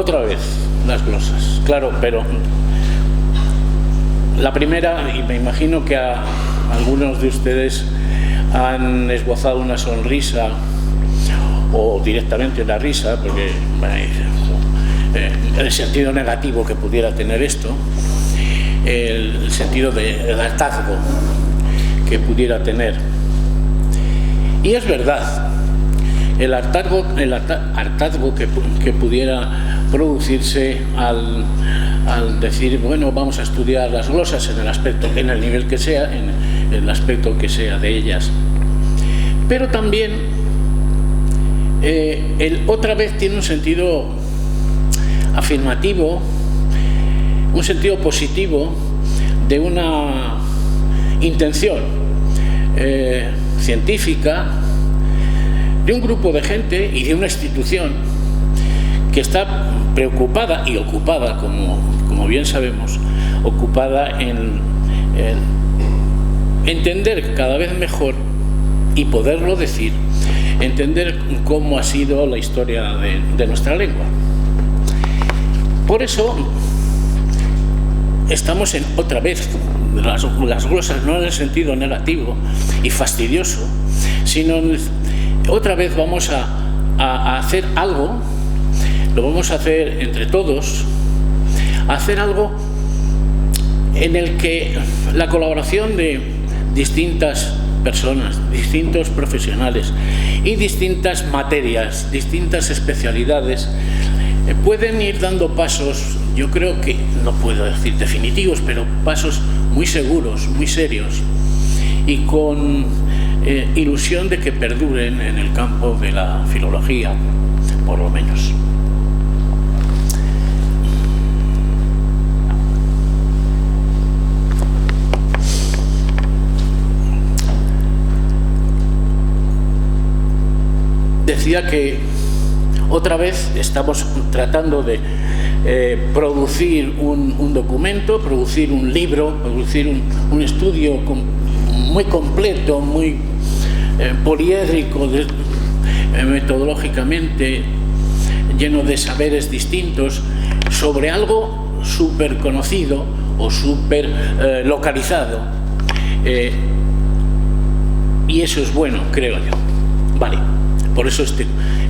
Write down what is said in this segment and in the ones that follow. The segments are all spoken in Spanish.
Otra vez, las glosas, claro, pero la primera, y me imagino que a algunos de ustedes han esbozado una sonrisa o directamente una risa, porque el sentido negativo que pudiera tener esto, el sentido del hartazgo que pudiera tener. Y es verdad, el hartazgo que pudiera producirse al decir, bueno, vamos a estudiar las glosas en el aspecto, en el nivel que sea, en el aspecto que sea de ellas. Pero también otra vez tiene un sentido afirmativo, un sentido positivo de una intención científica de un grupo de gente y de una institución que está preocupada y ocupada, como bien sabemos, ocupada en entender cada vez mejor y poderlo decir, entender cómo ha sido la historia de nuestra lengua. Por eso estamos en otra vez las glosas, no en el sentido negativo y fastidioso, sino otra vez vamos a hacer algo, lo vamos a hacer entre todos, a hacer algo en el que la colaboración de distintas personas, distintos profesionales y distintas materias, distintas especialidades pueden ir dando pasos, yo creo que, no puedo decir definitivos, pero pasos muy seguros, muy serios y con ilusión de que perduren en el campo de la filología, por lo menos. Decía que otra vez estamos tratando de producir un documento, producir un libro, producir un estudio muy completo, muy poliédrico, metodológicamente lleno de saberes distintos sobre algo súper conocido o súper localizado. Y eso es bueno, creo yo. Vale. Por eso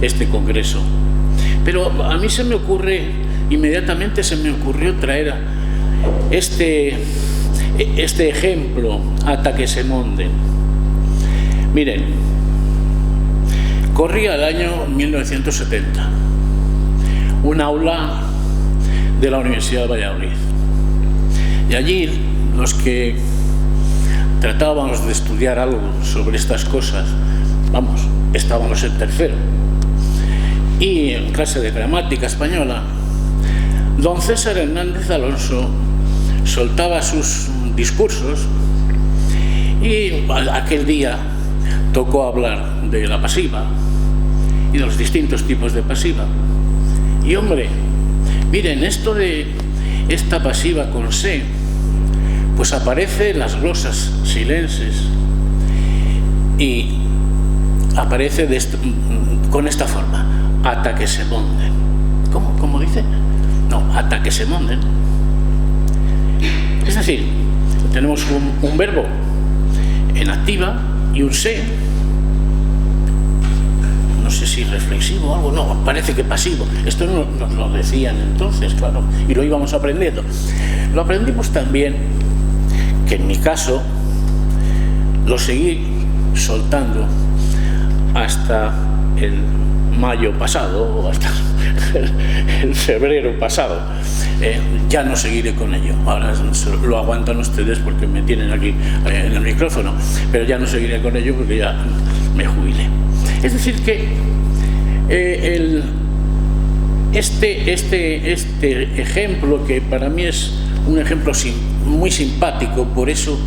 este congreso. Pero a mí inmediatamente se me ocurrió traer este ejemplo hasta que se monden. Miren, corría el año 1970, un aula de la Universidad de Valladolid. Y allí los que tratábamos de estudiar algo sobre estas cosas, estábamos en tercero. Y en clase de gramática española, don César Hernández Alonso soltaba sus discursos y aquel día tocó hablar de la pasiva y de los distintos tipos de pasiva. Y hombre, miren, esto de esta pasiva con se, pues aparece en las glosas silenses y aparece con esta forma, hasta que se monden. ¿Cómo dice? No, hasta que se monden. Es decir, tenemos un verbo en activa y un se, no sé si reflexivo o algo, no, parece que pasivo. Esto no nos lo decían entonces, claro, y lo íbamos aprendiendo. Lo aprendimos también, que en mi caso lo seguí soltando hasta el mayo pasado o hasta el febrero pasado. Ya no seguiré con ello. Ahora lo aguantan ustedes porque me tienen aquí en el micrófono, pero ya no seguiré con ello porque ya me jubilé. Es decir que este ejemplo, que para mí es un ejemplo muy simpático, por eso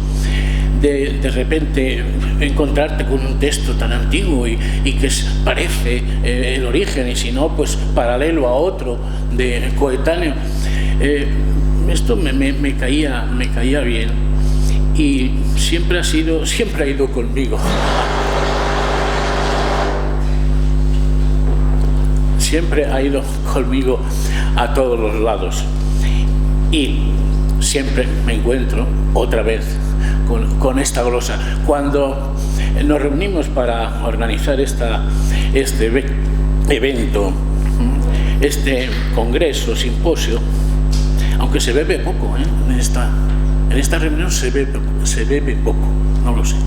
de repente encontrarte con un texto tan antiguo y que parece el origen, y si no, pues paralelo a otro de coetáneo, esto me caía bien y siempre ha ido conmigo. siempre ha ido conmigo a todos los lados. Y siempre me encuentro otra vez con esta glosa. Cuando nos reunimos para organizar este evento, este congreso, simposio, aunque se bebe poco, en esta reunión se bebe poco, no lo sé.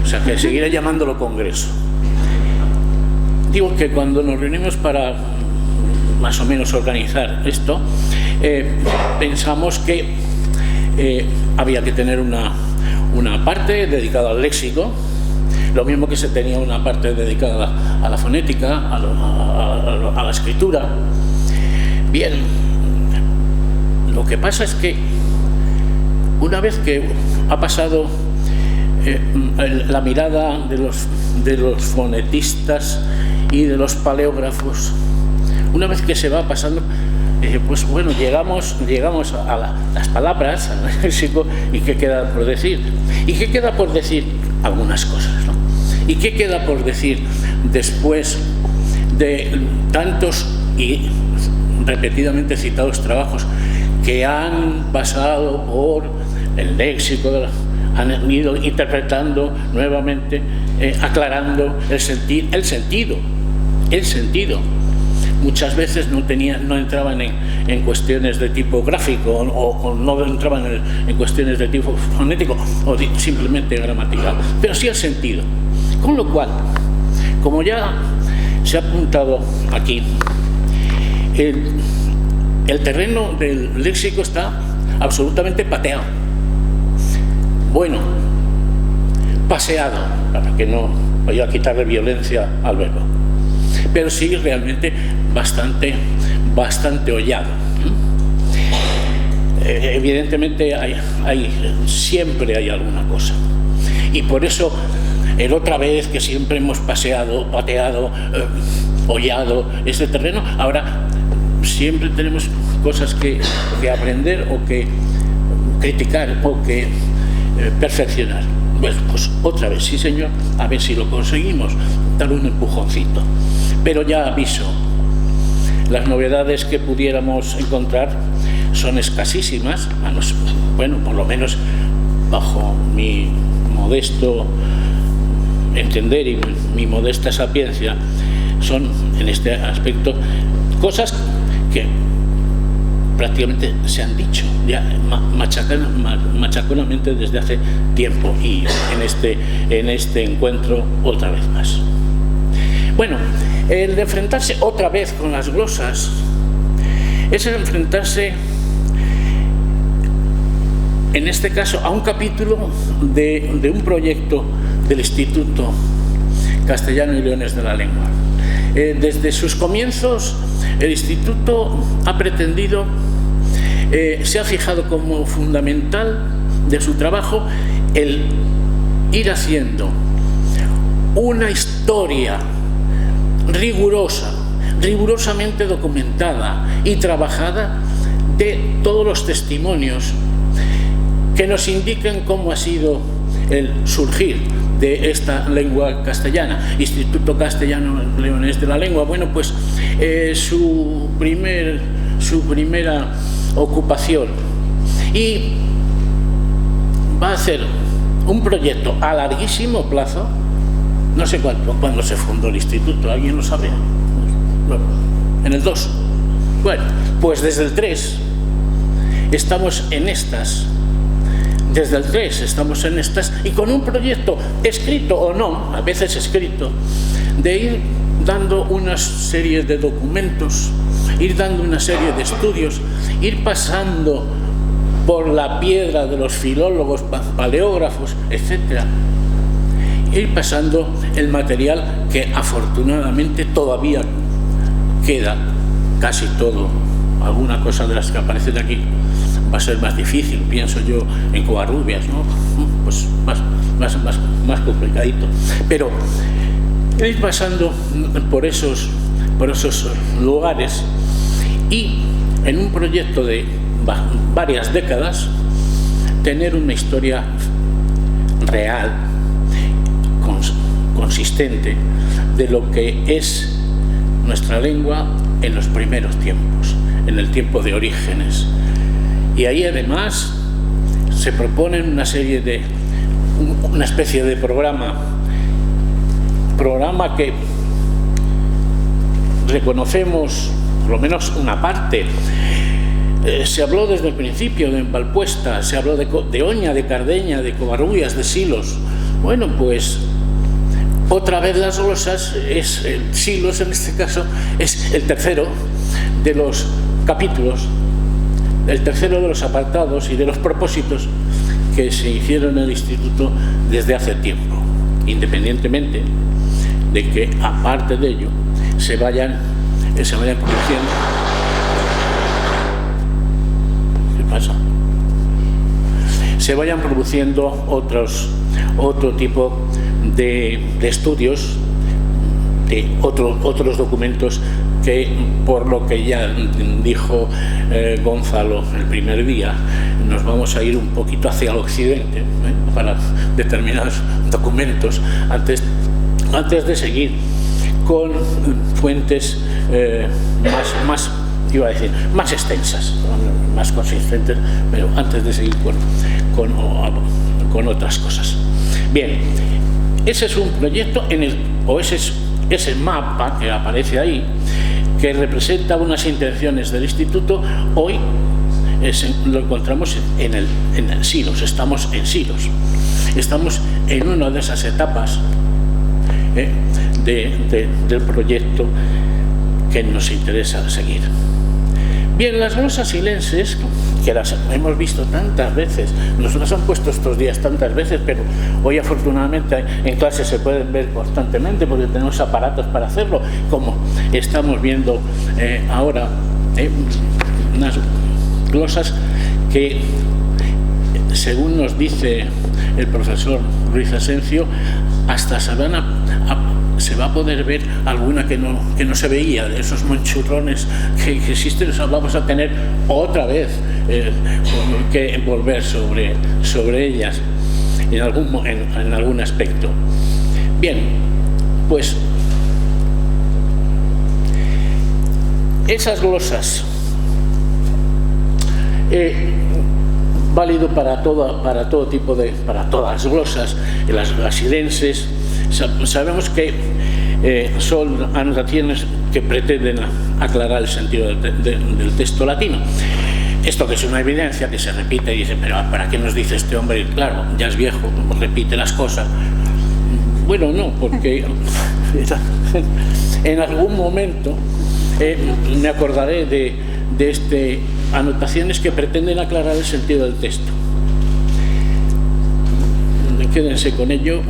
O sea, que seguiré llamándolo congreso. Digo que cuando nos reunimos para más o menos organizar esto, pensamos que había que tener una parte dedicada al léxico, lo mismo que se tenía una parte dedicada a la fonética, a la escritura. Bien, lo que pasa es que una vez que ha pasado la mirada de los fonetistas y de los paleógrafos, una vez que se va pasando, pues bueno, llegamos a las palabras, al léxico, y ¿qué queda por decir? ¿Y qué queda por decir? Algunas cosas, ¿no? ¿Y qué queda por decir después de tantos y repetidamente citados trabajos que han pasado por el léxico, han ido interpretando nuevamente, aclarando el sentido? Muchas veces no entraban en cuestiones de tipo gráfico o no entraban en cuestiones de tipo fonético o simplemente gramatical, pero sí el sentido. Con lo cual, como ya se ha apuntado aquí, el terreno del léxico está absolutamente pateado. Bueno, paseado, para que no vaya a quitarle violencia al verbo, pero sí realmente bastante hollado. Evidentemente siempre hay alguna cosa, y por eso el otra vez que siempre hemos pateado, hollado este terreno, ahora siempre tenemos cosas que aprender o que criticar o que perfeccionar. Pues otra vez, sí señor, a ver si lo conseguimos, dar un empujoncito. Pero ya aviso, las novedades que pudiéramos encontrar son escasísimas, bueno, por lo menos bajo mi modesto entender y mi modesta sapiencia, son en este aspecto cosas que prácticamente se han dicho ya machaconamente desde hace tiempo, y en este encuentro otra vez más. Bueno, el de enfrentarse otra vez con las glosas es el enfrentarse, en este caso, a un capítulo de un proyecto del Instituto Castellano y Leones de la Lengua. Desde sus comienzos, el Instituto ha pretendido, se ha fijado como fundamental de su trabajo el ir haciendo una historia rigurosamente documentada y trabajada de todos los testimonios que nos indican cómo ha sido el surgir de esta lengua castellana. Instituto Castellano Leones de la Lengua, bueno, pues su primera ocupación, y va a hacer un proyecto a larguísimo plazo. No sé cuándo se fundó el instituto, ¿alguien lo sabe? En el 2. Bueno, pues desde el 3 estamos en estas. Desde el 3 estamos en estas, y con un proyecto escrito o no, a veces escrito, de ir dando una serie de documentos, ir dando una serie de estudios, ir pasando por la piedra de los filólogos, paleógrafos, etcétera, ir pasando el material que afortunadamente todavía queda, casi todo. Alguna cosa de las que aparecen aquí va a ser más difícil, pienso yo en Covarrubias, ¿no? Pues más complicadito. Pero ir pasando por esos lugares, y en un proyecto de varias décadas tener una historia real, consistente, de lo que es nuestra lengua en los primeros tiempos, en el tiempo de Orígenes. Y ahí además se proponen una especie de programa que reconocemos, por lo menos una parte. Se habló desde el principio de Valpuesta, se habló de Oña, de Cardeña, de Covarrubias, de Silos. Bueno, pues otra vez las glosas, Silos en este caso, es el tercero de los capítulos, el tercero de los apartados y de los propósitos que se hicieron en el Instituto desde hace tiempo, independientemente de que, aparte de ello, se vayan produciendo. ¿Qué pasa? Se vayan produciendo otro tipo de estudios, de otros documentos que, por lo que ya dijo Gonzalo el primer día, nos vamos a ir un poquito hacia el occidente para determinados documentos antes de seguir con fuentes más extensas, más consistentes, pero antes de seguir con otras cosas. Bien, ese es un proyecto ese mapa que aparece ahí, que representa unas intenciones del Instituto. Hoy lo encontramos en el Silos, estamos en Silos, estamos en una de esas etapas del proyecto que nos interesa seguir. Bien, las glosas silenses, que las hemos visto tantas veces, nos las han puesto estos días tantas veces, pero hoy afortunadamente en clase se pueden ver constantemente porque tenemos aparatos para hacerlo, como estamos viendo ahora, unas glosas que, según nos dice el profesor Ruiz Asencio, hasta se va a poder ver alguna que no se veía, de esos manchurrones que existen. O sea, vamos a tener otra vez que volver sobre ellas en algún aspecto. Bien, pues esas glosas, válido para todo tipo para todas las glosas, las silenses. Sabemos que son anotaciones que pretenden aclarar el sentido del texto latino. Esto que es una evidencia que se repite y dice, pero ¿para qué nos dice este hombre? Claro, ya es viejo, repite las cosas. Bueno, no, porque en algún momento me acordaré de anotaciones que pretenden aclarar el sentido del texto. Quédense con ello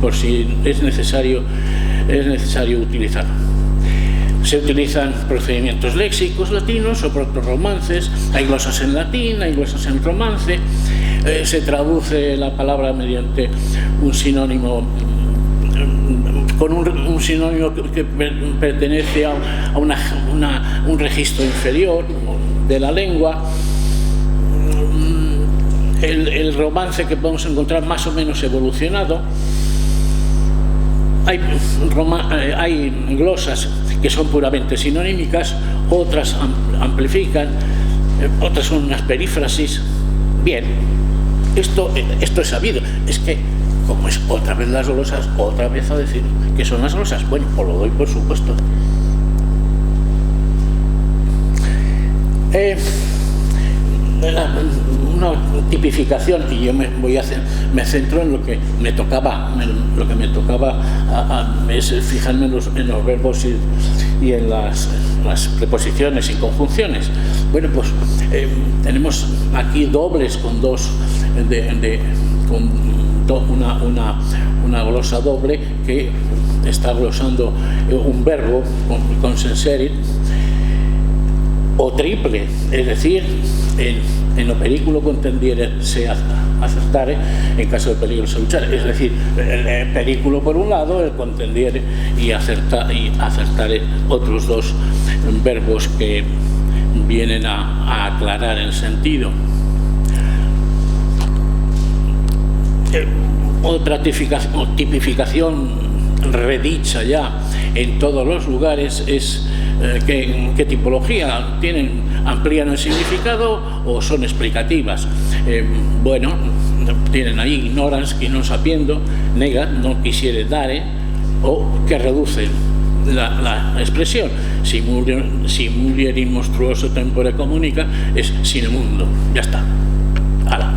por si es necesario utilizarlo. Se utilizan procedimientos léxicos latinos o proto-romances, hay glosas en latín, hay glosas en romance, se traduce la palabra mediante un sinónimo, con un sinónimo que pertenece a un registro inferior de la lengua. El romance que podemos encontrar más o menos evolucionado. Hay glosas que son puramente sinonímicas, otras amplifican, otras son unas perífrasis. Bien, esto es sabido. Es que, como es otra vez las glosas, otra vez a decir que son las glosas. Bueno, os lo doy por supuesto. Una tipificación, y yo me centro en lo que me tocaba es fijarme en los verbos y en las preposiciones y conjunciones. Bueno, pues tenemos aquí dobles con una glosa doble que está glosando un verbo con senserit, o triple, es decir, en opericulo contendiere se acertare, en caso de peligro se luchare, es decir, el perículo por un lado, el contendiere y acertare, otros dos verbos que vienen a aclarar el sentido. Otra tipificación redicha ya en todos los lugares es qué tipología tienen, amplían el significado o son explicativas. Bueno, tienen ahí ignorans qui non sapiendo, negat, no quisiere dare, o que reducen la expresión. Si mulier in monstruoso tempore comunica es sine mundo, ya está. Hala.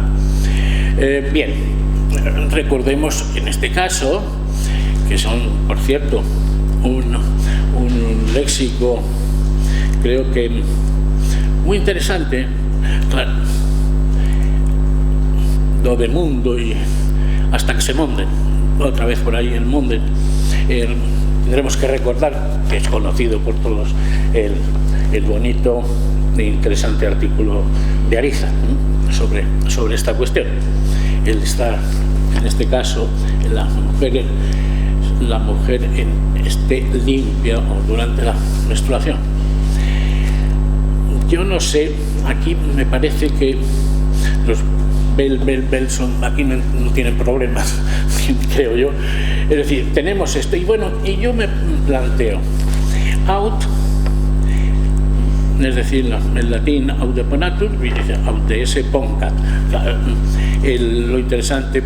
Bien, recordemos en este caso que son, por cierto, un léxico, creo que muy interesante, claro, lo de mundo y hasta que se monden, otra vez por ahí el monden. Tendremos que recordar que es conocido por todos el bonito e interesante artículo de Ariza, ¿no?, sobre esta cuestión. El estar, en este caso, la mujer esté limpia o durante la menstruación. Yo no sé, aquí me parece que los Belson aquí no tienen problemas, creo yo. Es decir, tenemos esto y bueno, y yo me planteo aut, es decir, en latín aut deponatur, aut de ese poncat. Lo interesante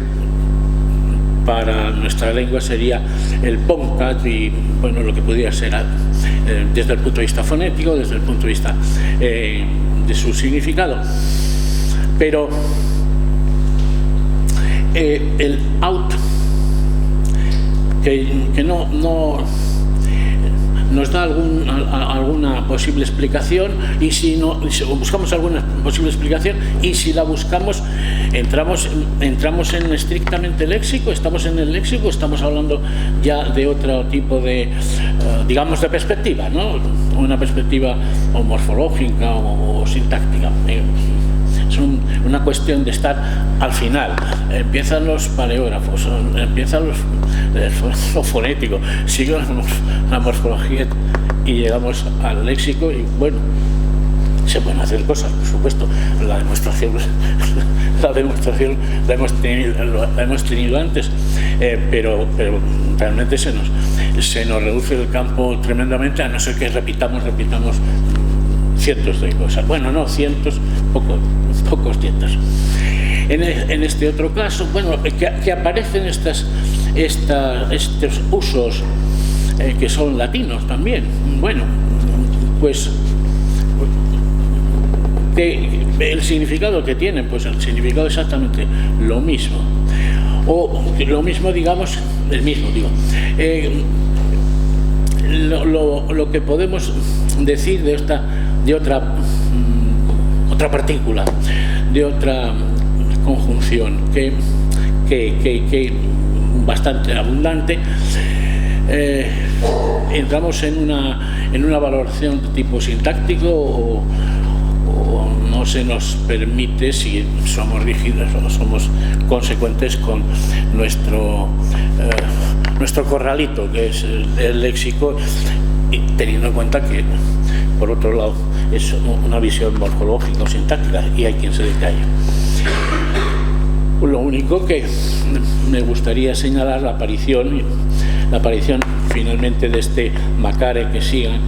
para nuestra lengua sería el poncat y bueno, lo que pudiera ser desde el punto de vista fonético, desde el punto de vista de su significado. Pero el out, que no nos da alguna posible explicación, y si buscamos alguna posible explicación, y si la buscamos, entramos en estrictamente léxico, estamos en el léxico, estamos hablando ya de otro tipo de, digamos, de perspectiva, ¿no? Una perspectiva o morfológica o sintáctica. Es una cuestión de estar al final. Empiezan los paleógrafos, empieza lo fonético, sigue la morfología y llegamos al léxico y bueno, se pueden hacer cosas, por supuesto. La demostración la hemos tenido antes, pero realmente se nos reduce el campo tremendamente, a no ser que repitamos cientos de cosas. Bueno, no cientos, pocos cientos. En este otro caso, bueno, que aparecen estos usos que son latinos también. Bueno, pues el significado que tienen, pues el significado es exactamente lo mismo. O lo mismo, digamos, el mismo, digo. Lo que podemos decir de otra partícula, de otra conjunción que bastante abundante, entramos en una valoración de tipo sintáctico o no se nos permite, si somos rígidos o somos consecuentes con nuestro corralito, que es el léxico, y teniendo en cuenta que, por otro lado, es una visión morfológica o sintáctica y hay quien se dedica a ello. Lo único que me gustaría señalar la aparición finalmente de este Macare que siga,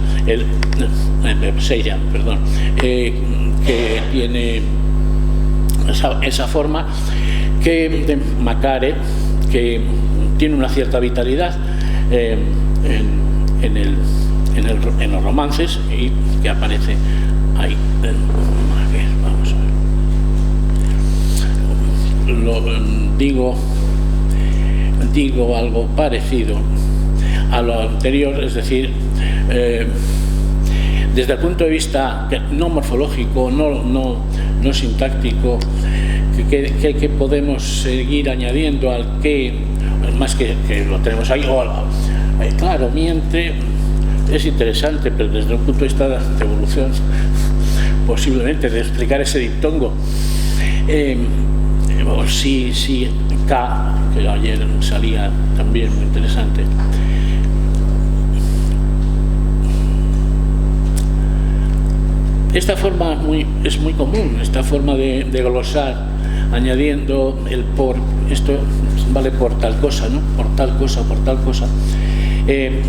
Seiyan, perdón, que tiene esa forma de Macare, que tiene una cierta vitalidad en los romances y que aparece ahí. Vamos a ver. Digo algo parecido a lo anterior, es decir, desde el punto de vista no morfológico, no sintáctico, que podemos seguir añadiendo al que, más que lo tenemos ahí, claro, miente, es interesante, pero desde un punto de vista de evolución, posiblemente, de explicar ese diptongo, sí, K, que ayer salía también muy interesante. Esta forma es muy común, esta forma de glosar, añadiendo el por. Esto vale por tal cosa, ¿no? Por tal cosa, que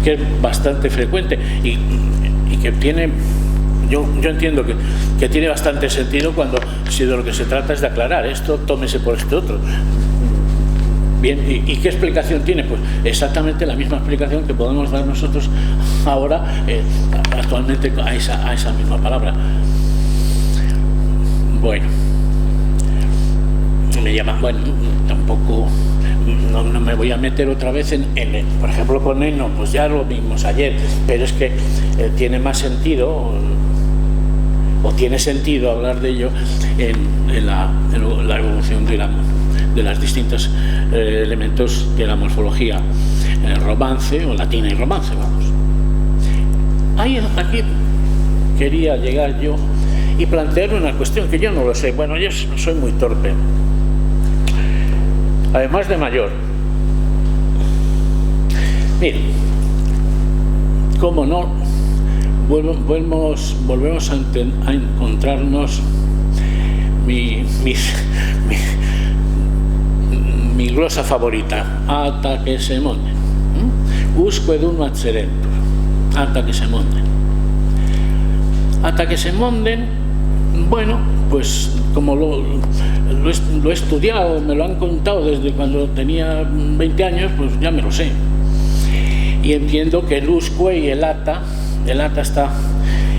es bastante frecuente y que tiene, yo entiendo que tiene bastante sentido cuando, si de lo que se trata es de aclarar esto, tómese por este otro. Bien, ¿y qué explicación tiene? Pues exactamente la misma explicación que podemos dar nosotros ahora, actualmente, a esa misma palabra. Bueno, me llaman, bueno, tampoco, no me voy a meter otra vez en por ejemplo, con Eno, pues ya lo vimos ayer, pero es que tiene más sentido, o tiene sentido hablar de ello en la evolución de los distintos elementos de la morfología romance o latina y romance, vamos. Aquí quería llegar yo y plantear una cuestión que yo no lo sé. Bueno, yo soy muy torpe, además de mayor. Mire, cómo no, volvemos a encontrarnos mi glosa favorita, ata que se monden, usque dum accerentur, ata que se monden. Ata que se monden, bueno, pues como lo he estudiado, me lo han contado desde cuando tenía 20 años, pues ya me lo sé. Y entiendo que el usque y el ata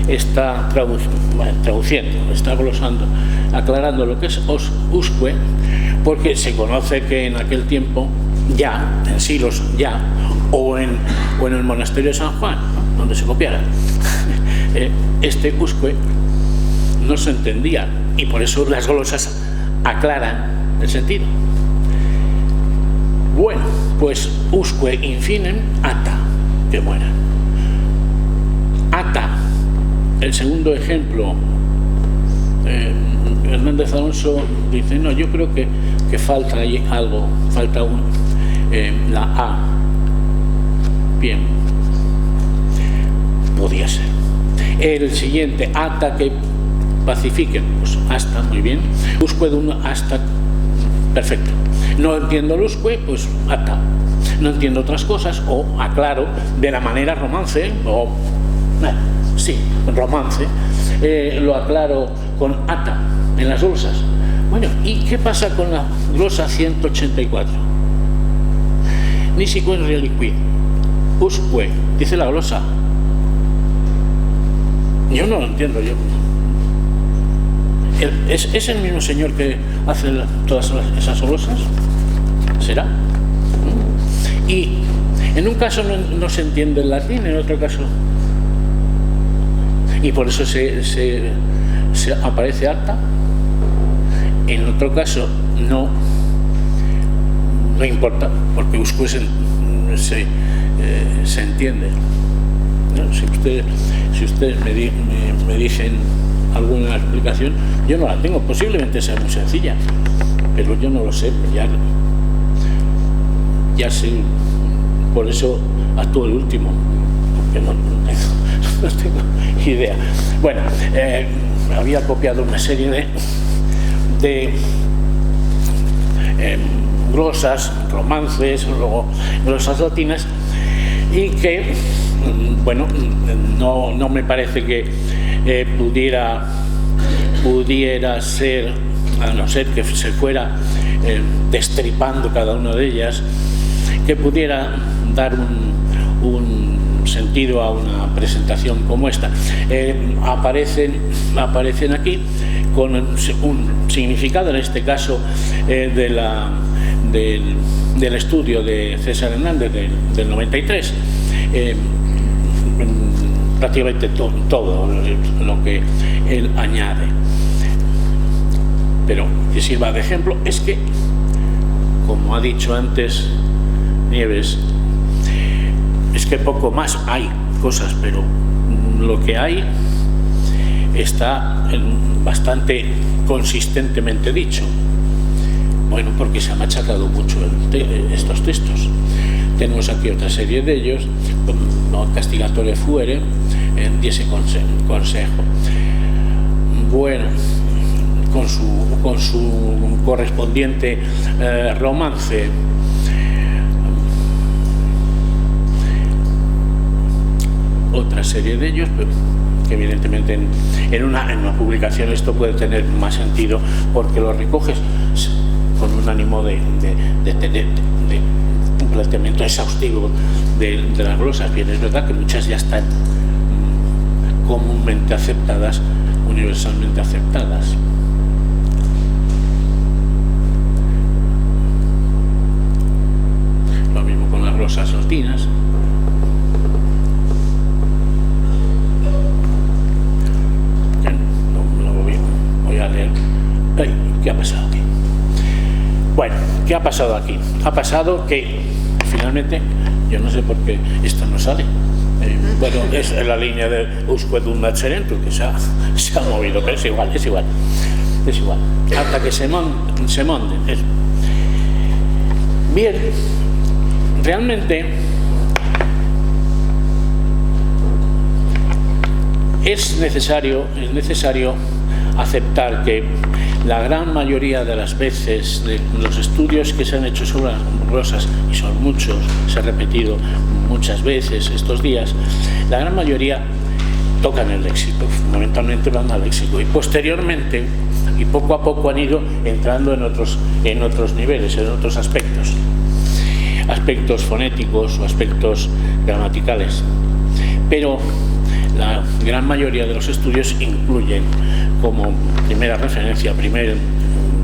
está traduciendo, está glosando, aclarando lo que es usque, porque se conoce que en aquel tiempo, ya, en siglos ya, o en el monasterio de San Juan, ¿no?, donde se copiara, este usque no se entendía, y por eso las glosas aclaran el sentido. Bueno, pues usque infinem ata, que muera. Ata, el segundo ejemplo, Hernández Alonso dice, no, yo creo que falta ahí algo, falta la A. Bien, podía ser. El siguiente, ata que pacifiquen, pues hasta, muy bien. Usque dum hasta, perfecto. No entiendo el usque, pues ata. No entiendo otras cosas, o aclaro de la manera romance, o sí, romance, lo aclaro con ata en las glosas. Bueno, ¿y qué pasa con la glosa 184? Nisi quem reliqui, usque, dice la glosa. Yo no lo entiendo, ¿Es el mismo señor que hace todas esas glosas? ¿Será? Y en un caso no se entiende el latín, en otro caso, y por eso se aparece ata. En otro caso no importa, porque usque se entiende, ¿no? Si ustedes me dicen alguna explicación, yo no la tengo, posiblemente sea muy sencilla, pero yo no lo sé, ya sé, por eso actúo el último, porque no tengo idea. Bueno, había copiado una serie de glosas, romances, luego glosas latinas, y que, bueno, no me parece que pudiera ser, a no ser que se fuera destripando cada una de ellas, que pudiera dar un sentido a una presentación como esta. Aparecen aquí con un significado, en este caso del estudio de César Hernández del 93, prácticamente todo lo que él añade. Pero que sirva de ejemplo es que, como ha dicho antes Nieves, es que poco más hay cosas, pero lo que hay está bastante consistentemente dicho. Bueno, porque se ha machacado mucho estos textos. Tenemos aquí otra serie de ellos, no castigatore fuere, diese consejo. Bueno, con su correspondiente romance. Otra serie de ellos, pero que evidentemente en una publicación esto puede tener más sentido porque lo recoges con un ánimo de un planteamiento exhaustivo de las glosas. Bien, es verdad que muchas ya están comúnmente aceptadas, universalmente aceptadas. Lo mismo con las glosas latinas. Voy a leer. Ay, ¿qué ha pasado aquí? Bueno, ¿qué ha pasado aquí? Ha pasado que finalmente, yo no sé por qué esto no sale. Bueno, es la línea de Usque dum Nacerentur que se ha movido, pero es igual. Hasta que se monden. Bien, realmente es necesario aceptar que la gran mayoría de las veces de los estudios que se han hecho sobre las glosas, y son muchos, se ha repetido muchas veces estos días, la gran mayoría tocan el léxico, fundamentalmente van al léxico, y posteriormente y poco a poco han ido entrando en otros niveles, en otros aspectos fonéticos o aspectos gramaticales, pero la gran mayoría de los estudios incluyen como primera referencia, primer,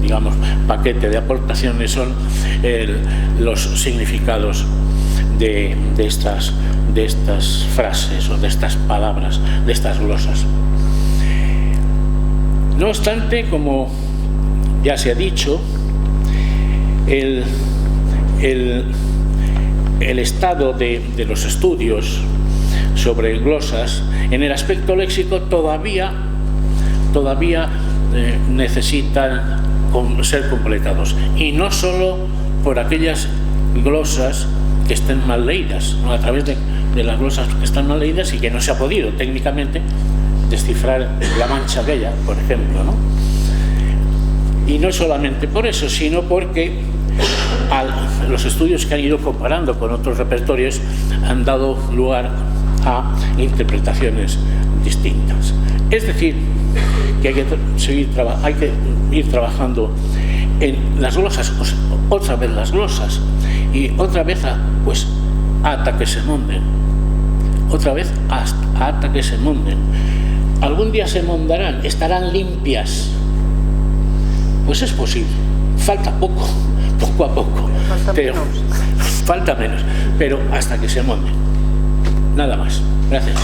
digamos, paquete de aportaciones son los significados de estas frases o de estas palabras, de estas glosas. No obstante, como ya se ha dicho, el estado de los estudios sobre glosas en el aspecto léxico todavía necesitan ser completados, y no solo por aquellas glosas que estén mal leídas, ¿no? A través de las glosas que están mal leídas y que no se ha podido técnicamente descifrar la mancha aquella, por ejemplo, ¿no? Y no solamente por eso, sino porque los estudios que han ido comparando con otros repertorios han dado lugar a interpretaciones distintas. Es decir, que hay que ir trabajando en las glosas, otra vez las glosas, y otra vez hasta que se monden, otra vez hasta que se monden. Algún día se mondarán, estarán limpias. Pues es posible, falta poco a poco, falta menos, pero hasta que se monden. Nada más. Gracias.